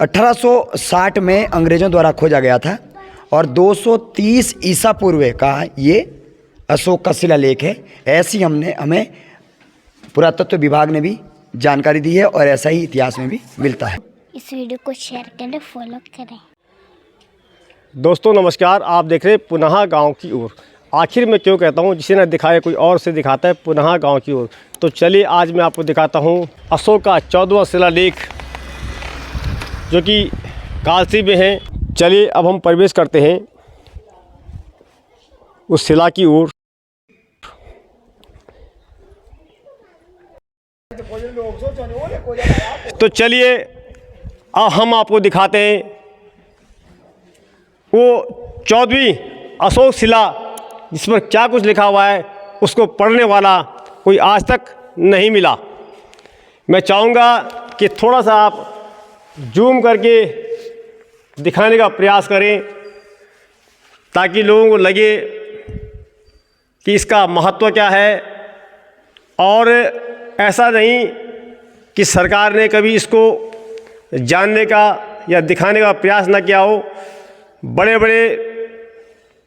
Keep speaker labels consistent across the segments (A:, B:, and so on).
A: 1860 में अंग्रेज़ों द्वारा खोजा गया था और 230 ईसा पूर्व का ये अशोक का शिलालेख है। ऐसी हमें पुरातत्व विभाग ने भी जानकारी दी है और ऐसा ही इतिहास में भी मिलता है।
B: इस वीडियो को शेयर करें, फॉलो करें।
C: दोस्तों नमस्कार, आप देख रहे हैं पुनः गांव की ओर। आखिर मैं क्यों कहता हूं, जिसे न दिखाए कोई और से दिखाता है, पुनः गांव की ओर। तो चलिए आज मैं आपको दिखाता हूं अशोक का 14वां शिलालेख जो कि कालसी में है। चलिए अब हम प्रवेश करते हैं उस शिला की ओर। तो चलिए अब हम आपको दिखाते हैं वो 14वीं अशोक शिला, जिस पर क्या कुछ लिखा हुआ है उसको पढ़ने वाला कोई आज तक नहीं मिला। मैं चाहूँगा कि थोड़ा सा आप जूम करके दिखाने का प्रयास करें ताकि लोगों को लगे कि इसका महत्व क्या है। और ऐसा नहीं कि सरकार ने कभी इसको जानने का या दिखाने का प्रयास न किया हो। बड़े बड़े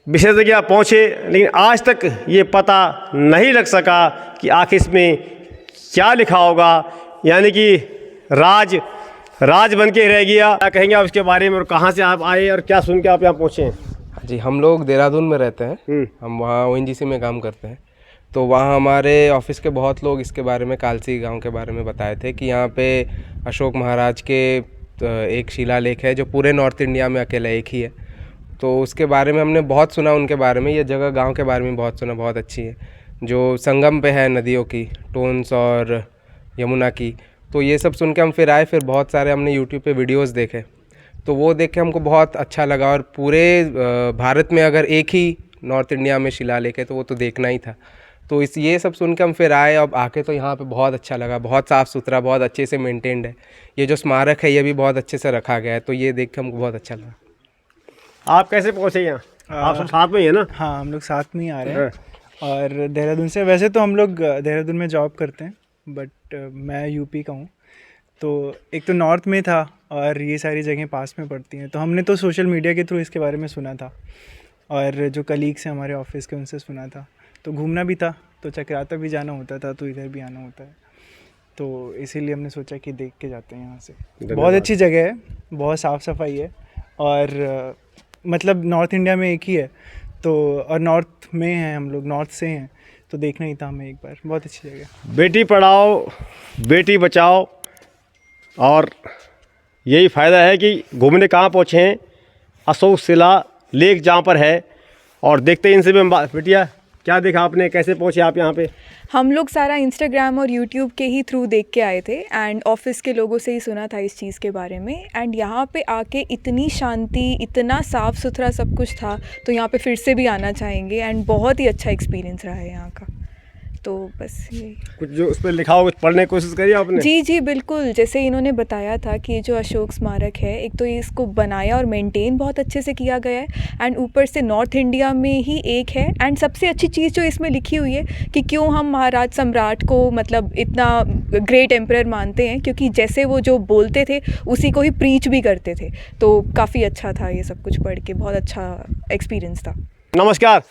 C: विशेषज्ञ पहुँचे लेकिन आज तक ये पता नहीं लग सका कि आखिर इसमें क्या लिखा होगा, यानी कि राज बन के रह गया। क्या कहेंगे आप इसके बारे में और कहाँ से आप आए और क्या सुन के आप यहाँ पहुँचे?
D: जी, हम लोग देहरादून में रहते हैं। हम वहाँ ONGC में काम करते हैं। तो वहाँ हमारे ऑफिस के बहुत लोग इसके बारे में, कालसी गांव के बारे में बताए थे कि यहाँ पे अशोक महाराज के एक शिलालेख है जो पूरे नॉर्थ इंडिया में अकेला एक ही है। तो उसके बारे में हमने बहुत सुना, उनके बारे में। ये जगह गांव के बारे में बहुत सुना, बहुत अच्छी है, जो संगम पे है नदियों की, टोन्स और यमुना की। तो ये सब सुन के हम फिर आए। फिर बहुत सारे हमने यूट्यूब पे वीडियोस देखे, तो वो देख के हमको बहुत अच्छा लगा। और पूरे भारत में अगर एक ही नॉर्थ इंडिया में शिलालेख है तो वो तो देखना ही था। तो ये सब सुन के हम फिर आए। अब आके तो यहाँ पे बहुत अच्छा लगा, बहुत साफ़ सुथरा, बहुत अच्छे से मेंटेन्ड है। ये जो स्मारक है ये भी बहुत अच्छे से रखा गया है। तो ये देख के हमको बहुत अच्छा लगा।
C: आप कैसे पहुँचे यहाँ? आप सब साथ में ही है ना?
E: हाँ, हम लोग साथ में ही आ रहे हैं। और देहरादून से, वैसे तो हम लोग देहरादून में जॉब करते हैं, बट मैं यूपी का हूँ। तो एक तो नॉर्थ में था और ये सारी जगहें पास में पड़ती हैं। तो हमने तो सोशल मीडिया के थ्रू इसके बारे में सुना था और जो कलीग्स हैं हमारे ऑफिस के उनसे सुना था। तो घूमना भी था, तो चक्राता भी जाना होता था, तो इधर भी आना होता है। तो इसीलिए हमने सोचा कि देख के जाते हैं यहाँ से। बहुत अच्छी जगह है, बहुत साफ़ सफाई है और मतलब नॉर्थ इंडिया में एक ही है। तो और नॉर्थ में हैं हम लोग, नॉर्थ से हैं, तो देखना ही था हमें एक बार। बहुत अच्छी जगह।
C: बेटी पढ़ाओ बेटी बचाओ, और यही फ़ायदा है कि घूमने कहाँ पहुँचे हैं, अशोक शिला लेक जहाँ पर है। और देखते हैं इनसे भी बेटिया क्या देखा आपने, कैसे पहुँचे आप यहाँ पे?
F: हम लोग सारा इंस्टाग्राम और यूट्यूब के ही थ्रू देख के आए थे एंड ऑफिस के लोगों से ही सुना था इस चीज़ के बारे में। एंड यहाँ पे आके इतनी शांति, इतना साफ़ सुथरा सब कुछ था, तो यहाँ पे फिर से भी आना चाहेंगे। एंड बहुत ही अच्छा एक्सपीरियंस रहा है यहाँ का। तो बस यही।
C: कुछ जो उस पर लिखा हो कुछ पढ़ने की कोशिश करी आपने?
F: जी बिल्कुल। जैसे इन्होंने बताया था कि ये जो अशोक स्मारक है, एक तो इसको बनाया और मेंटेन बहुत अच्छे से किया गया है एंड ऊपर से नॉर्थ इंडिया में ही एक है। एंड सबसे अच्छी चीज़ जो इसमें लिखी हुई है कि क्यों हम महाराज सम्राट को मतलब इतना ग्रेट एम्परर मानते हैं, क्योंकि जैसे वो जो बोलते थे उसी को ही प्रीच भी करते थे। तो काफ़ी अच्छा था ये सब कुछ पढ़ के, बहुत अच्छा एक्सपीरियंस था।
C: नमस्कार।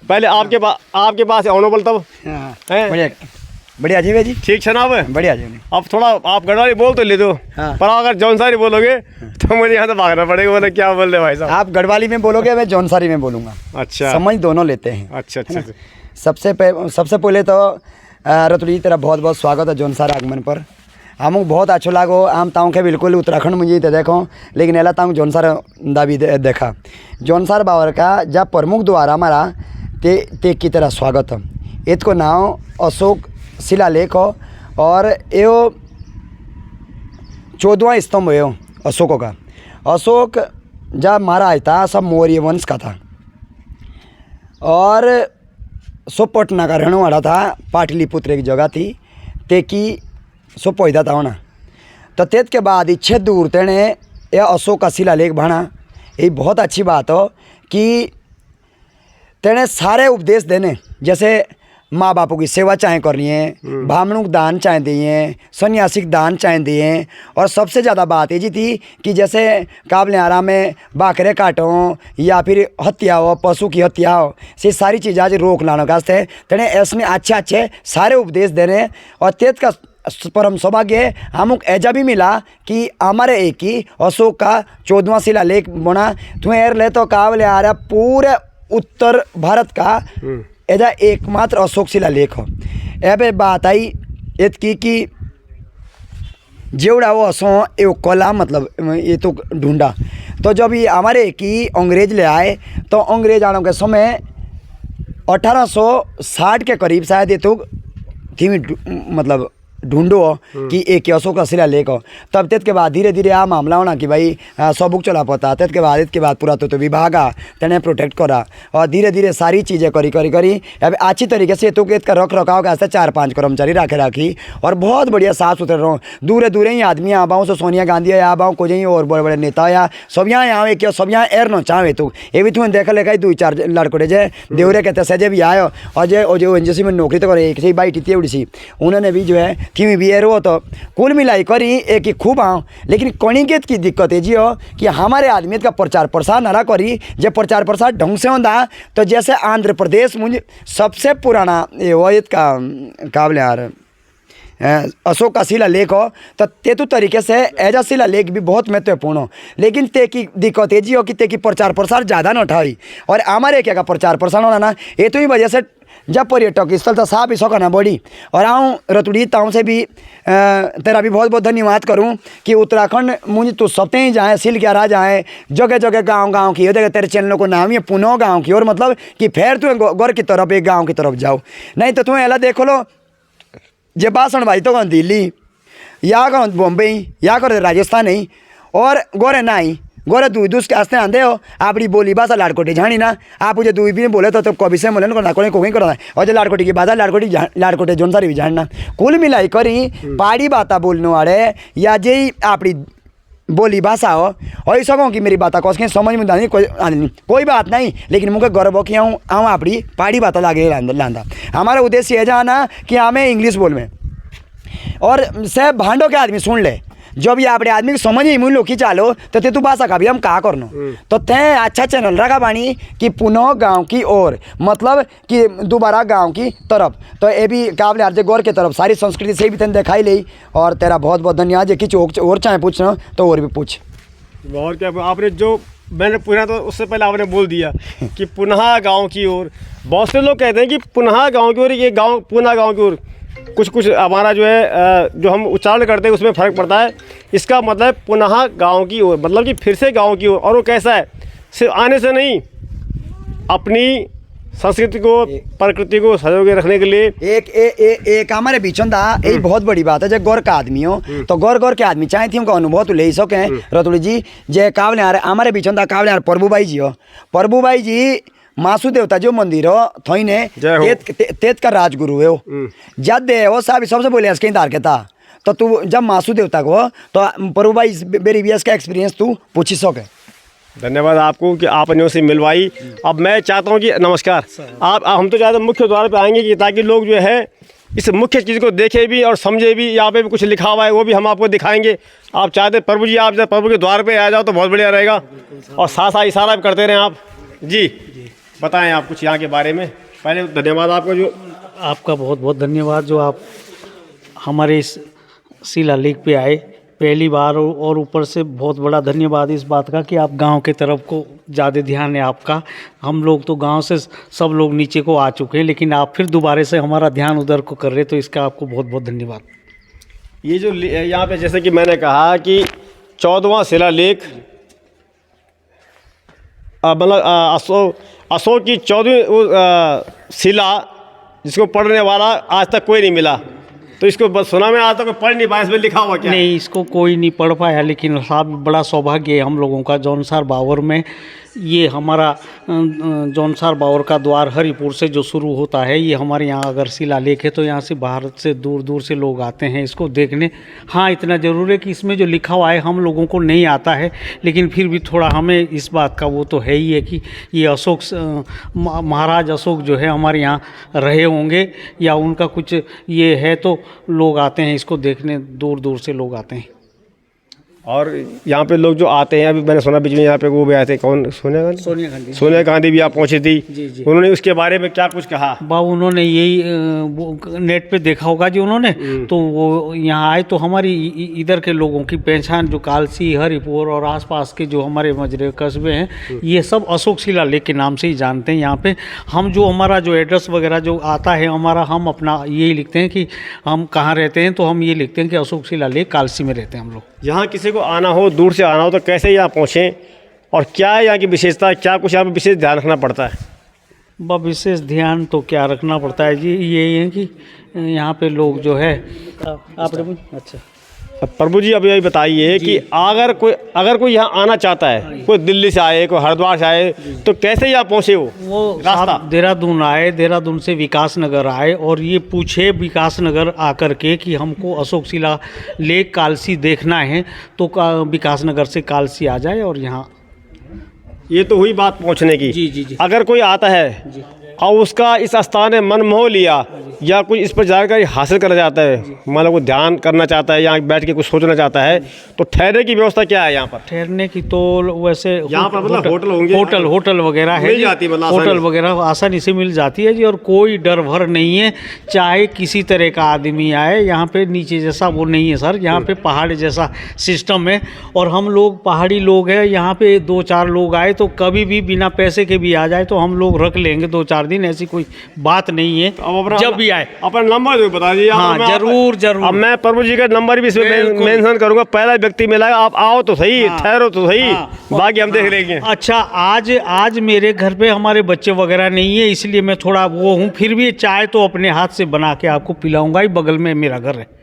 C: पहले आपके पास ऑनरेबल तब
A: बढ़िया जी भाई जी,
C: ठीक है ना?
A: बढ़िया जी।
C: अब थोड़ा आप गढ़वाली बोल तो ले दो।
A: हाँ।
C: पर अगर जौनसारी बोलोगे तो मुझे यहाँ से भागना पड़ेगा। बोले क्या बोल रहे भाई साहब?
A: आप गढ़वाली में बोलोगे, मैं जौनसारी में बोलूँगा।
C: अच्छा,
A: समझ दोनों लेते हैं।
C: अच्छा।
A: सबसे पहले तो रतुल जी तेरा बहुत बहुत स्वागत है जौनसार आगमन पर। हमको बहुत अच्छो लागो। आम ताऊ के बिल्कुल उत्तराखंड मुझे तो देखो, लेकिन एला ताऊ जौनसार दाबी देखा। जौनसार बावर का जब प्रमुख द्वारा हमारा ते की तरह स्वागत है। इसको नाम अशोक शिलालेख हो और ये 14वां स्तंभ है अशोकों का। अशोक जब महाराज था सब मौर्य वंश का था और सो पटना का रहने वाला था। पाटलिपुत्र की जगह थी ते की सो पैदा था होना। तो तेज के बाद इच्छे दूर तेने यह अशोक का शिलालेख बना। ये बहुत अच्छी बात हो कि तेने सारे उपदेश देने, जैसे माँ बापों की सेवा चाहे करनी है, ब्राह्मणों को दान चाहे दिए, सन्यासिक दान चाहे दिए। और सबसे ज़्यादा बात ये जी थी कि जैसे काबलियारा में बाकरे काटो या फिर हत्या हो, पशु की हत्या हो, ये सारी चीज़ें आज रोक लाने वास्ते तेने ऐसे अच्छे अच्छे सारे उपदेश दे रहे हैं। और तेज का परम सौभाग्य हमको ऐजा भी मिला कि हमारे एक ही अशोक का 14वां शिलालेख बना। तुम्हें एर ले तो काबलियारा पूरे उत्तर भारत का ऐजा एकमात्र अशोक शिलालेख हो। एबे बात आई इतकी कि जेवड़ा वो असो ये कला मतलब ये तो ढूंढा। तो जब ये हमारे कि अंग्रेज ले आए तो अंग्रेज आने के समय 1860 के करीब शायद ये तो थी मतलब ढूंढो कि एक अशोक का शिलालेख हो। तब तेज के बाद धीरे धीरे आ मामला होना कि भाई सबूक चला पाता। तेज के बाद पुरातत्व विभाग आ तेने प्रोटेक्ट करा और धीरे धीरे सारी चीज़ें करी अब अच्छी तरीके से तो का रख रखाव का 4-5 कर्मचारी राखी और बहुत बढ़िया साफ सुथरे रहो। दूरे दूरे ही आदमी आ पाऊँ, सो सोनिया गांधी आ पाऊँ, को जी और बड़े बड़े नेता या सब यहाँ आवे कि सब यहाँ एर न चाहे तो ये भी तुम्हें देखा लेखा 2-4 लड़कोटे जे देवरे कहते सजे भी आयो और जो एनजीसी में नौकरी तो करे एक से बाई टीती उड़ी सी उन्होंने भी जो है थी भी एर वो तो कुल मिलाई करी एक ही खूब आओ। लेकिन कणिकेत की दिक्कत है जी हो कि हमारे आदमी का प्रचार प्रसार नारा करी जब प्रचार प्रसार ढंग से होता तो जैसे आंध्र प्रदेश मुझे सबसे पुराना ये वोत का काबलियार अशोक का शिलालेख हो तो तेतु तरीके से ऐजा शिलालेख भी बहुत महत्वपूर्ण हो। लेकिन ते की दिक्कत ये जी हो कि ते की प्रचार प्रसार ज़्यादा न उठाई और हमारे क्या का प्रचार प्रसार होना ना ये तो ही वजह से जब पर्यटक स्थल तो साफ ही सौकना बड़ी। और आऊँ रतुड़ी ताऊँ से भी तेरा भी बहुत बहुत धन्यवाद करूँ कि उत्तराखंड मुझे तो सबते ही जाए सिल क्या रहा जाए जगह जगह गांव की हो देखा तेरे चैनलों को नाम ही पुनः गांव की और मतलब कि फिर तुम्हें गौर की तरफ एक गांव की तरफ जाओ। नहीं तो तुम्हें अला देखो लो जे भाषण भाई तो कौन दिल्ली या कौन बॉम्बे या कौन राजस्थान ही और गोरे ना ही गोरे दुई दूस के आस्ते आंदे हो आपड़ी बोली भाषा लाड़कोटी जानी ना आप मुझे दुई भी बोले तो कभी से बोले ना कोई कोई करना और जो लाड़कोटी की भाषा लाड़कोटे जोन सारी भी जानना कुल मिलाई करी पहाड़ी बाता बोलने वाले या जे आपड़ी बोली भाषा हो और सको कि मेरी बात कौन समझ में नहीं कोई बात नहीं। लेकिन मुझे गर्व हो कि आऊँ आपड़ी पहाड़ी बात लागे लांदा। हमारा उद्देश्य ये जाना कि हमें इंग्लिश बोल में और से भांडो के आदमी सुन ले जब ये अपने आदमी को समझ ही मुझे लोग चालो तो ते तू भाषा का भी हम कहा करनो तो ते अच्छा चैनल रखा बानी कि पुनः गांव की ओर मतलब कि दोबारा गांव की तरफ तो ये भी काबले अर्जे गौर की तरफ सारी संस्कृति से भी तेने दिखाई ली। और तेरा बहुत बहुत धन्यवाद कि चौक और चाहे पूछना तो और भी पूछ।
C: और क्या आपने जो मैंने पूछा तो उससे पहले आपने बोल दिया कि पुनः गाँव की ओर। बहुत से लोग कहते हैं कि पुनः गाँव की ओर ये गाँव पुनः गाँव की ओर कुछ हमारा जो है जो हम उच्चारण करते हैं उसमें फ़र्क पड़ता है। इसका मतलब पुनः गांव की ओर मतलब कि फिर से गांव की ओर। और वो कैसा है सिर्फ आने से नहीं अपनी संस्कृति को प्रकृति को सजोगे रखने के लिए
A: एक हमारे बीचों दा यही बहुत बड़ी बात है। जब गौर का आदमी हो तो गौर के आदमी चाहे थी उनका अनुभव तो ले ही सके रतुड़ी जी जय कावले हमारे बीचों दा कावले प्रभु भाई जी हो। प्रभु भाई जी मासू देवता जो मंदिर हो थोई ने तेज का राजगुरु है वो जब दे वो साहब सबसे बोले कहीं दार के था तो तू जब मासू देवता को तो प्रभु भाई मेरी भी इसका एक्सपीरियंस तू पूछी सके।
C: धन्यवाद आपको कि आपने उसे मिलवाई। अब मैं चाहता हूँ कि नमस्कार आप हम तो चाहते मुख्य द्वार पे आएंगे कि ताकि लोग जो है इस मुख्य चीज़ को देखे भी और समझे भी। यहाँ पे भी कुछ लिखा हुआ है वो भी हम आपको दिखाएंगे। आप चाहते प्रभु जी आप जब प्रभु के द्वार पे आ जाओ तो बहुत बढ़िया रहेगा और साथ साथ इशारा भी करते रहें आप जी। बताएं आप कुछ यहाँ के बारे में। पहले धन्यवाद आपका जो
G: आपका बहुत बहुत धन्यवाद जो आप हमारे इस शिलालेख पे आए पहली बार और ऊपर से बहुत बड़ा धन्यवाद इस बात का कि आप गांव के तरफ को ज़्यादा ध्यान है आपका। हम लोग तो गांव से सब लोग नीचे को आ चुके हैं लेकिन आप फिर दोबारा से हमारा ध्यान उधर को कर रहे तो इसका आपको बहुत बहुत धन्यवाद।
C: ये जो यहाँ पे जैसे कि मैंने कहा कि 14वां शिलालेख मतलब अशोक की 14वीं शिला जिसको पढ़ने वाला आज तक कोई नहीं मिला। तो इसको बस सुना में आज तक पढ़ नहीं पाया। इसमें लिखा हुआ क्या
G: नहीं इसको कोई नहीं पढ़ पाया लेकिन साहब बड़ा सौभाग्य है हम लोगों का जौनसार बावर में ये हमारा जौनसार बावर का द्वार हरिपुर से जो शुरू होता है, ये हमारे यहाँ अगर शिलालेख है तो यहाँ से भारत से दूर दूर से लोग आते हैं इसको देखने। हाँ, इतना ज़रूर है कि इसमें जो लिखा हुआ है हम लोगों को नहीं आता है, लेकिन फिर भी थोड़ा हमें इस बात का वो तो है ही है कि ये अशोक महाराज अशोक जो है हमारे यहाँ रहे होंगे या उनका कुछ ये है, तो लोग आते हैं इसको देखने, दूर दूर से लोग आते हैं।
C: और यहाँ पे लोग जो आते हैं, अभी मैंने सुना बीच में यहाँ पे वो भी आए थे, कौन, सोनिया गांधी भी यहाँ पहुँची थी।
G: जी।
C: उन्होंने उसके बारे में क्या कुछ कहा?
G: उन्होंने यही वो नेट पे देखा होगा जी उन्होंने, तो वो यहाँ आए तो हमारी इधर के लोगों की पहचान जो कालसी, हरिपुर और आसपास के जो हमारे मजरे कस्बे हैं, ये सब अशोक शिलालेख के नाम से ही जानते हैं। यहाँ पे हम जो हमारा जो एड्रेस वगैरह जो आता है हमारा, हम अपना यही लिखते हैं कि हम कहाँ रहते हैं, तो हम ये लिखते हैं कि अशोक शिलालेख कालसी में रहते हैं हम लोग।
C: यहाँ किसी को आना हो, दूर से आना हो, तो कैसे यहाँ पहुँचें और क्या है यहाँ की विशेषता, क्या कुछ यहाँ पे विशेष ध्यान रखना पड़ता है?
G: विशेष ध्यान तो क्या रखना पड़ता है जी, यही है कि यहाँ पे लोग जो है आप अच्छा
C: प्रभु जी अभी यही बताइए कि अगर कोई यहाँ आना चाहता है, कोई दिल्ली से आए, कोई हरिद्वार से आए, तो कैसे यहाँ पहुँचे? वो रास्ता
G: देहरादून आए, देहरादून से विकास नगर आए और ये पूछे विकास नगर आकर के कि हमको अशोक शिलालेख कालसी देखना है, तो विकास नगर से कालसी आ जाए और यहाँ।
C: ये तो हुई बात पहुँचने की।
G: जी।
C: अगर कोई आता है और उसका इस स्थान ने मन मोह लिया या कुछ इस पर जानकारी हासिल करना चाहता है, मान लो कोई ध्यान करना चाहता है, यहाँ बैठ के कुछ सोचना चाहता है, तो ठहरने की व्यवस्था क्या है यहाँ पर?
G: ठहरने की तो वैसे
C: यहाँ पर मतलब होटल होंगे,
G: होटल वगैरह है जी, होटल वगैरह आसानी से मिल जाती है जी, और कोई डर भर नहीं है। चाहे किसी तरह का आदमी आए, यहाँ पे नीचे जैसा वो नहीं है सर, यहाँ पे पहाड़ जैसा सिस्टम है और हम लोग पहाड़ी लोग हैं। यहाँ पे 2-4 लोग आए तो कभी भी बिना पैसे के भी आ जाए तो हम लोग रख लेंगे 2-4 दिन, ऐसी कोई बात नहीं है। जब भी आए
C: अपना नंबर जो बता दीजिए।
G: हाँ, जरूर।
C: अब मैं प्रभु जी का नंबर भी इसमें मेंशन करूंगा। पहला व्यक्ति मिला, आप आओ तो सही, ठहरो तो सही, बाकी हम देख लेंगे।
G: अच्छा, आज मेरे घर पे हमारे बच्चे वगैरह नहीं है, इसलिए मैं थोड़ा वो हूँ, फिर भी चाय तो अपने हाथ से बना के आपको पिलाऊंगा ही, बगल में मेरा घर है।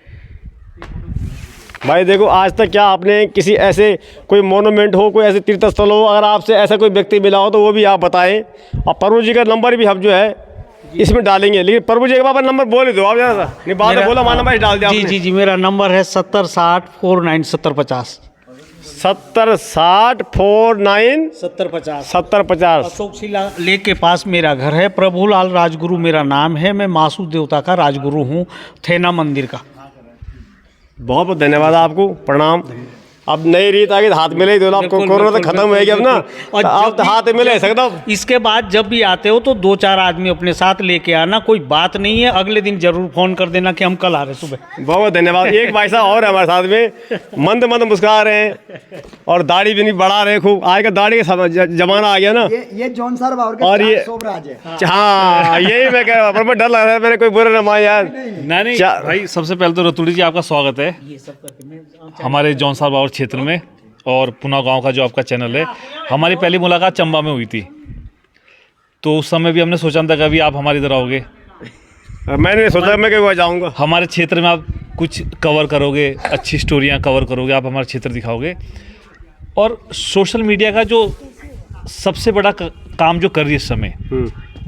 C: भाई देखो, आज तक क्या आपने किसी ऐसे कोई मोनूमेंट हो, कोई ऐसे तीर्थ स्थल हो, अगर आपसे ऐसा कोई व्यक्ति मिला हो तो वो भी आप बताएं। और प्रभु जी का नंबर भी हम जो है इसमें डालेंगे, लेकिन प्रभु जी का नंबर बोल दो आप जरा सा, नहीं बाद में बोला हमारा नंबर डाल दिया।
G: जी, मेरा नंबर है 7060497050।
C: 7060497050।
G: अशोक शिलालेख के पास मेरा घर है। प्रभुलाल राजगुरु मेरा नाम है, मैं मासू देवता का राजगुरु हूँ, थेना मंदिर का।
C: बहुत बहुत धन्यवाद आपको, प्रणाम। अब नई रीत आगे हाथ मिले ही दो, आपको कोरोना तो खत्म हो गया अब ना, और आप तो हाथ मिले सकता।
G: इसके बाद जब भी आते हो तो 2-4 आदमी अपने साथ लेके आना, कोई बात नहीं है। अगले दिन जरूर फोन कर देना कि हम कल आ रहे सुबह।
C: बहुत धन्यवाद। एक भाई साहब और है हमारे साथ में, मंद मुस्कुरा रहे हैं और दाढ़ी भी नहीं बढ़ा रहे खूब। आज का दाढ़ी का जमाना आ गया ना।
A: ये जौनसार बावर के
C: और ये
A: शोभराज है।
C: हाँ, यही मैं कह रहा हूँ, डर लग रहा है मेरे कोई बुरा ना मान यार।
H: नहीं भाई, सबसे पहले तो रतुड़ी जी आपका स्वागत है हमारे जौनसार बावर क्षेत्र में, और पुना गांव का जो आपका चैनल है। हमारी पहली मुलाकात चंबा में हुई थी, तो उस समय भी हमने सोचा था कभी आप हमारे इधर आओगे।
C: मैंने सोचा मैं कभी जाऊँगा।
H: हमारे क्षेत्र में आप कुछ कवर करोगे, अच्छी स्टोरियां कवर करोगे, आप हमारा क्षेत्र दिखाओगे। और सोशल मीडिया का जो सबसे बड़ा काम जो कर रही है इस समय,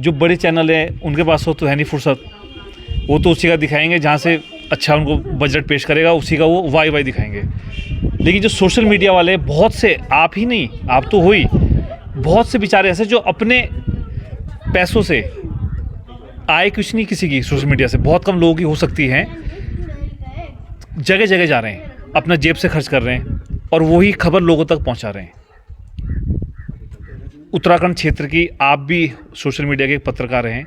H: जो बड़े चैनल हैं उनके पास तो है नहीं फुर्सत, वो तो उसी का दिखाएंगे जहाँ से अच्छा उनको बजट पेश करेगा, उसी का वो वाई दिखाएंगे। लेकिन जो सोशल मीडिया वाले बहुत से, आप ही नहीं, आप तो हो ही, बहुत से बेचारे ऐसे जो अपने पैसों से, आय कुछ नहीं किसी की सोशल मीडिया से, बहुत कम लोगों की हो सकती है, जगह जगह जा रहे हैं, अपना जेब से खर्च कर रहे हैं और वही खबर लोगों तक पहुंचा रहे हैं। उत्तराखंड क्षेत्र की आप भी सोशल मीडिया के पत्रकार हैं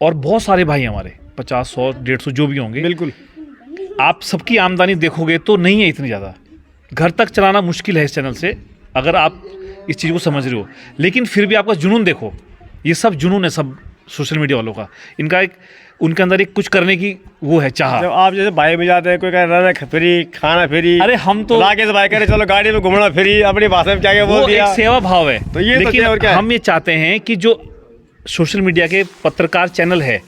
H: और बहुत सारे भाई हमारे 50, 100, 150 जो भी होंगे।
C: बिल्कुल,
H: आप सबकी आमदनी देखोगे तो नहीं है इतनी ज़्यादा, घर तक चलाना मुश्किल है इस चैनल से, अगर आप इस चीज़ को समझ रहे हो। लेकिन फिर भी आपका जुनून देखो, ये सब जुनून है सब सोशल मीडिया वालों का, इनका एक, उनके अंदर एक कुछ करने की वो है चाह।
C: जब आप जैसे भाई में जाते हैं, कोई कह रहा है फ्री खाना फ्री,
H: अरे हम तो
C: राकेश भाई कह रहे चलो गाड़ी में घूमना फ्री, अपनी भाषा में क्या बोल दिया,
H: एक सेवा भाव है।
C: तो ये
H: लेकिन
C: तो क्या
H: हम ये चाहते हैं कि जो सोशल मीडिया के पत्रकार चैनल है,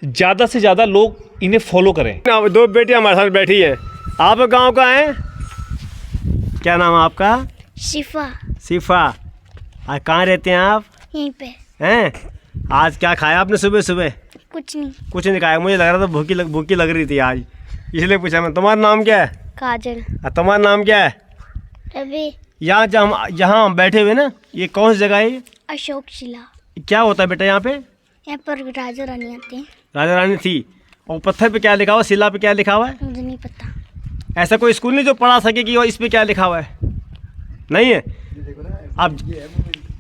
H: ज़्यादा से ज़्यादा लोग इन्हें फॉलो करें।
C: 2 बेटियां हमारे साथ बैठी है। आप गांव का हैं? क्या नाम है आपका?
B: शिफा।
C: सिफा। आज कहाँ रहते हैं आप?
B: यहीं पे।
C: हैं? आज क्या खाया आपने सुबह सुबह?
B: कुछ नहीं।
C: कुछ नहीं खाया, मुझे लग रहा था भूखी लग रही थी आज, इसलिए पूछा मैं। तुम्हारा नाम क्या है?
B: काजल।
C: तुम्हारा नाम क्या है?
B: रवि।
C: यहाँ जहाँ हम बैठे हुए ना, ये कौन सी जगह है ये?
B: अशोक शिला।
C: क्या होता है बेटा यहाँ पे?
B: यहाँ पर राजा रानी आते हैं।
C: राजा रानी थी। और पत्थर पे क्या लिखा हुआ, शिला पे क्या लिखा हुआ है?
B: मुझे नहीं पता।
C: ऐसा कोई स्कूल नहीं जो पढ़ा सके कि वो इस पे क्या लिखा हुआ है? नहीं है?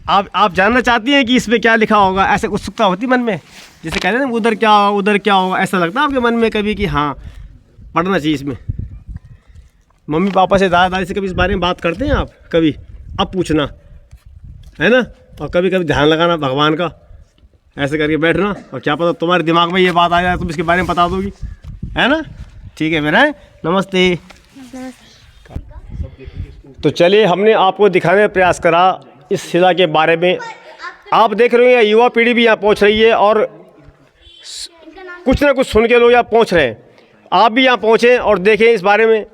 C: आप जानना चाहती हैं कि इस पे क्या लिखा होगा? ऐसे उत्सुकता होती मन में, जैसे कहते हैं ना उधर क्या होगा, उधर क्या होगा, ऐसा लगता है आपके मन में कभी कि हाँ पढ़ना चाहिए इसमें? मम्मी पापा से, दादा दादी से कभी इस बारे में बात करते हैं आप? कभी अब पूछना है ना, और कभी कभी ध्यान लगाना भगवान का, ऐसे करके बैठना, और क्या पता तुम्हारे दिमाग में ये बात आ जाए, तुम इसके बारे में बता दोगी, है ना? ठीक है मेरा, नमस्ते। तो चलिए, हमने आपको दिखाने का प्रयास करा इस शिला के बारे में। आप देख रहे हैं युवा पीढ़ी भी यहाँ पहुँच रही है, और कुछ ना कुछ सुन के लोग यहाँ पहुँच रहे हैं। आप भी यहाँ पहुँचें और देखें इस बारे में।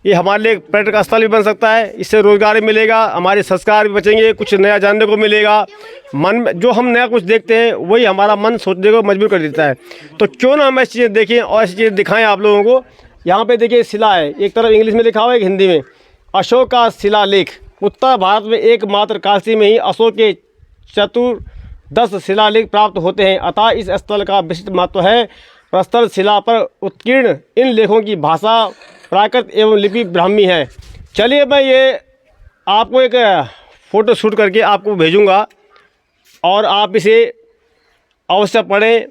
C: ये हमारे लिए पर्यटक स्थल भी बन सकता है, इससे रोज़गार भी मिलेगा, हमारे संस्कार भी बचेंगे, कुछ नया जानने को मिलेगा। मन में जो हम नया कुछ देखते हैं वही हमारा मन सोचने को मजबूर कर देता है। तो क्यों ना हम ऐसी चीज़ें देखें और ऐसी चीज़ें दिखाएं आप लोगों को। यहाँ पे देखिए शिला है, एक तरफ इंग्लिश में लिखा हुआ है, एक हिंदी में। अशोक का शिलालेख। उत्तर भारत में एकमात्र काशी में ही अशोक के 14 शिलालेख प्राप्त होते हैं, अतः इस स्थल का विशिष्ट महत्व है। प्रस्तर शिला पर उत्कीर्ण इन लेखों की भाषा प्राकृत एवं लिपि ब्राह्मी है। चलिए, मैं ये आपको एक फ़ोटो शूट करके आपको भेजूँगा, और आप इसे अवश्य पढ़ें,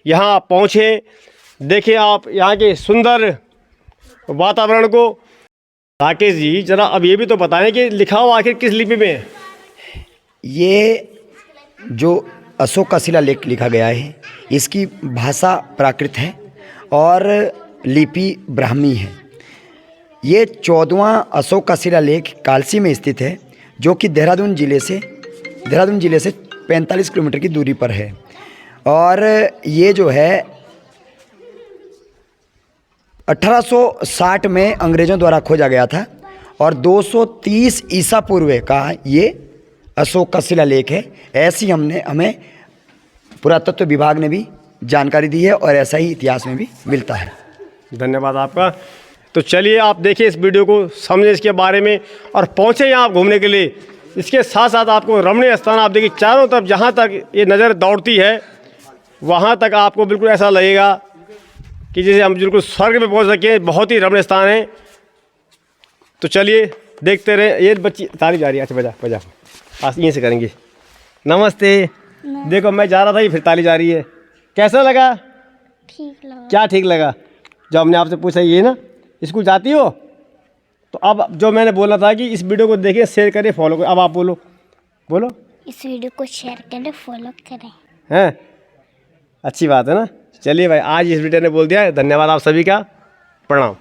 C: यहाँ पहुँचें, देखें आप यहाँ के सुंदर वातावरण को। राकेश जी, जरा अब ये भी तो बताएं कि लिखा हुआ आखिर किस लिपि में है?
A: ये जो अशोक का शिलालेख लिखा गया है, इसकी भाषा प्राकृत है और लिपि ब्राह्मी है। ये 14वां अशोक का शिलालेख कालसी में स्थित है, जो कि देहरादून जिले से 45 किलोमीटर की दूरी पर है। और ये जो है 1860 में अंग्रेज़ों द्वारा खोजा गया था, और 230 ईसा पूर्व का ये अशोक का शिलालेख है। ऐसी हमें पुरातत्व विभाग ने भी जानकारी दी है, और ऐसा ही इतिहास में भी मिलता है।
C: धन्यवाद आपका। तो चलिए, आप देखिए इस वीडियो को, समझें इसके बारे में, और पहुँचें यहाँ आप घूमने के लिए। इसके साथ साथ आपको रमणीय स्थान आप देखिए, चारों तरफ जहाँ तक ये नज़र दौड़ती है वहाँ तक आपको बिल्कुल ऐसा लगेगा कि जैसे हम बिल्कुल स्वर्ग में पहुँच सके। बहुत ही रमणीय स्थान है। तो चलिए देखते रहे। ये बच्ची ताली जा रही है, अच्छा बजा आज यहीं से करेंगे। नमस्ते। देखो, मैं जा रहा था, ये फिर ताली जा रही है। कैसा लगा?
B: ठीक लगा।
C: क्या ठीक लगा? जब हमने आपसे पूछा ये ना, स्कूल जाती हो? तो अब जो मैंने बोला था कि इस वीडियो को देखें, शेयर करें, फॉलो करें। अब आप बोलो
B: इस वीडियो को शेयर करें, फॉलो करें।
C: हैं? अच्छी बात है ना। चलिए भाई, आज इस वीडियो ने बोल दिया। धन्यवाद आप सभी का, प्रणाम।